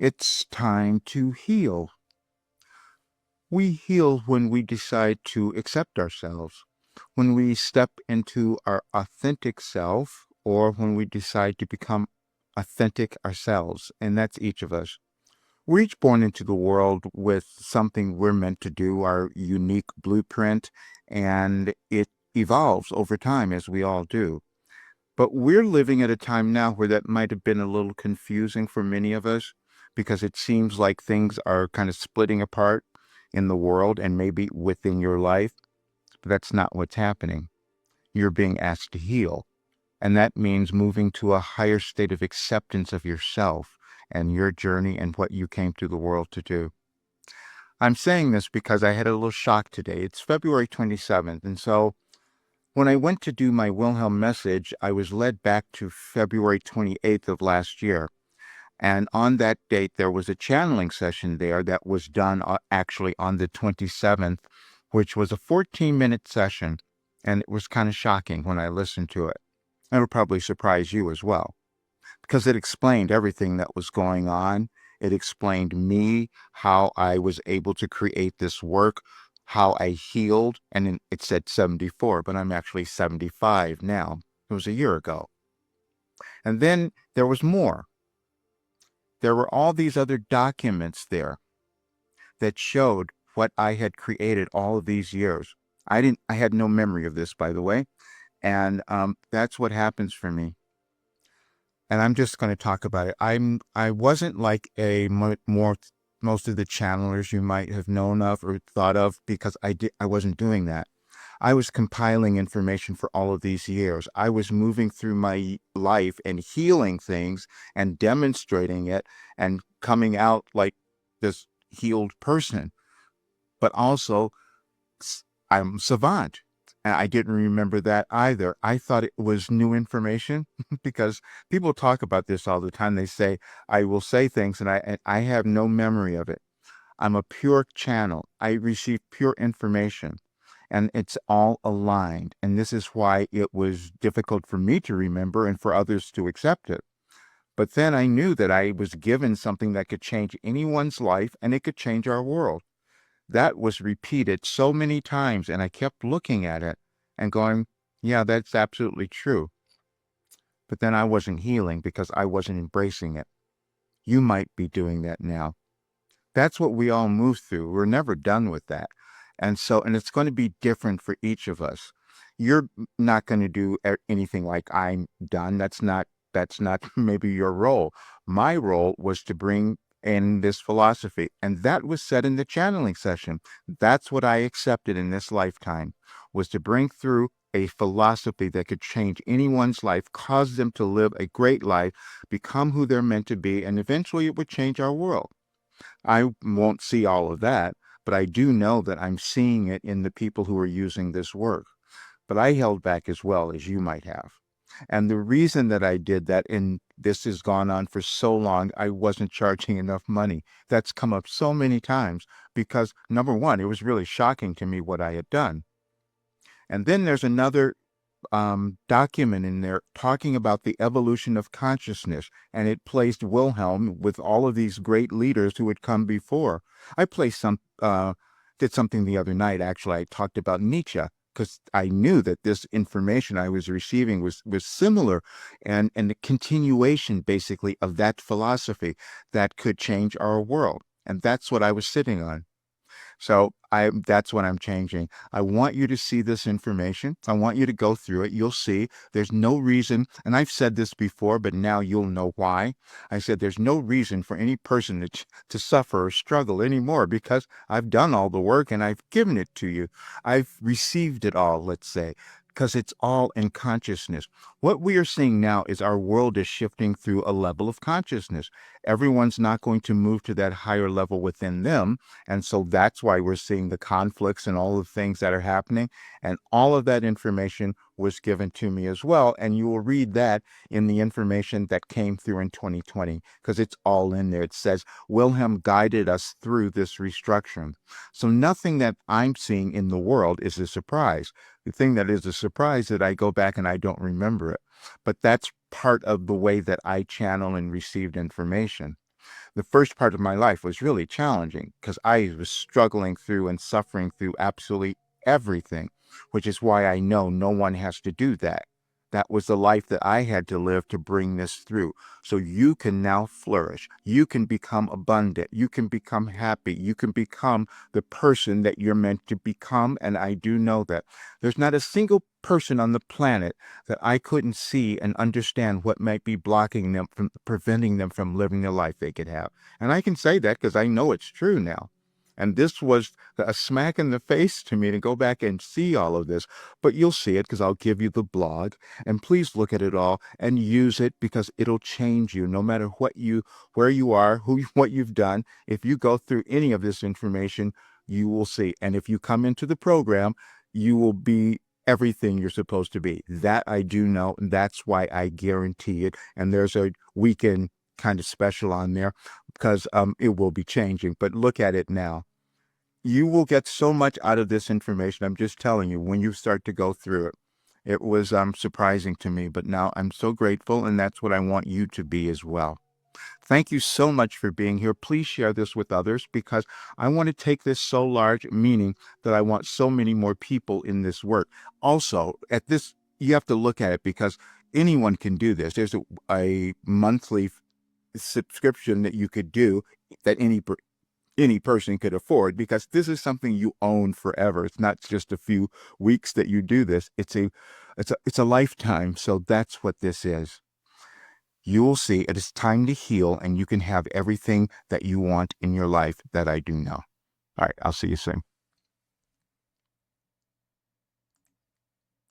It's time to heal. We heal when we decide to accept ourselves, when we step into our authentic self, or when we decide to become authentic ourselves, and that's each of us. We're each born into the world with something we're meant to do, our unique blueprint, and it evolves over time as we all do. But we're living at a time now where that might have been a little confusing for many of us because it seems like things are kind of splitting apart in the world and maybe within your life. But that's not what's happening. You're being asked to heal. And that means moving to a higher state of acceptance of yourself and your journey and what you came to the world to do. I'm saying this because I had a little shock today. It's February 27th. And so when I went to do my Wilhelm message, I was led back to February 28th of last year. And on that date, there was a channeling session there that was done actually on the 27th, which was a 14-minute session. And it was kind of shocking when I listened to it. It'll probably surprise you as well, because it explained everything that was going on. It explained me, how I was able to create this work, how I healed. And it said 74, but I'm actually 75 now. It was a year ago. And then there was more. There were all these other documents there that showed what I had created all of these years. I had no memory of this, by the way. And that's what happens for me. And I'm just going to talk about it. I wasn't like most of the channelers you might have known of or thought of, because I wasn't doing that. I was compiling information for all of these years. I was moving through my life and healing things and demonstrating it and coming out like this healed person. But also, I'm savant. And I didn't remember that either. I thought it was new information because people talk about this all the time. They say, I will say things and I have no memory of it. I'm a pure channel. I receive pure information and it's all aligned. And this is why it was difficult for me to remember and for others to accept it. But then I knew that I was given something that could change anyone's life and it could change our world. That was repeated so many times, and I kept looking at it and going, yeah, that's absolutely true. But then I wasn't healing because I wasn't embracing it. You might be doing that now. That's what we all move through. We're never done with that. And it's going to be different for each of us. You're not going to do anything like I'm done. That's not maybe your role. My role was to bring in this philosophy, and that was said in the channeling session. That's what I accepted in this lifetime, was to bring through a philosophy that could change anyone's life, cause them to live a great life, become who they're meant to be, and eventually it would change our world. I won't see all of that, but I do know that I'm seeing it in the people who are using this work. But I held back as well, as you might have. And the reason that I did that, and this has gone on for so long, I wasn't charging enough money. That's come up so many times because, number one, it was really shocking to me what I had done. And then there's another document in there talking about the evolution of consciousness, and it placed Wilhelm with all of these great leaders who had come before. I did something the other night. Actually, I talked about Nietzsche because I knew that this information I was receiving was similar and the continuation basically of that philosophy that could change our world. And that's what I was sitting on. So that's what I'm changing. I want you to see this information. I want you to go through it. You'll see there's no reason, and I've said this before, but now you'll know why. I said there's no reason for any person to suffer or struggle anymore because I've done all the work and I've given it to you. I've received it all, let's say, because it's all in consciousness. What we are seeing now is our world is shifting through a level of consciousness. Everyone's not going to move to that higher level within them. And so that's why we're seeing the conflicts and all the things that are happening. And all of that information was given to me as well. And you will read that in the information that came through in 2020, because it's all in there. It says Wilhelm guided us through this restructuring. So nothing that I'm seeing in the world is a surprise. The thing that is a surprise that I go back and I don't remember it. But that's part of the way that I channel and received information. The first part of my life was really challenging because I was struggling through and suffering through absolutely everything, which is why I know no one has to do that. That was the life that I had to live to bring this through. So you can now flourish. You can become abundant. You can become happy. You can become the person that you're meant to become. And I do know that there's not a single person on the planet that I couldn't see and understand what might be blocking them from preventing them from living the life they could have. And I can say that because I know it's true now. And this was a smack in the face to me to go back and see all of this. But you'll see it because I'll give you the blog. And please look at it all and use it because it'll change you no matter where you are, what you've done. If you go through any of this information, you will see. And if you come into the program, you will be everything you're supposed to be. That I do know. And that's why I guarantee it. And there's a weekend kind of special on there because it will be changing. But look at it now. You will get so much out of this information. I'm just telling you, when you start to go through it. It was surprising to me, but now I'm so grateful, and that's what I want you to be as well. Thank you so much for being here. Please share this with others because I want to take this so large, meaning that I want so many more people in this work. Also, at this, you have to look at it because anyone can do this. There's a monthly subscription that you could do that any person could afford because this is something you own forever. It's not just a few weeks that you do this. It's a lifetime. So that's what this is. You will see it is time to heal and you can have everything that you want in your life that I do know. All right. I'll see you soon.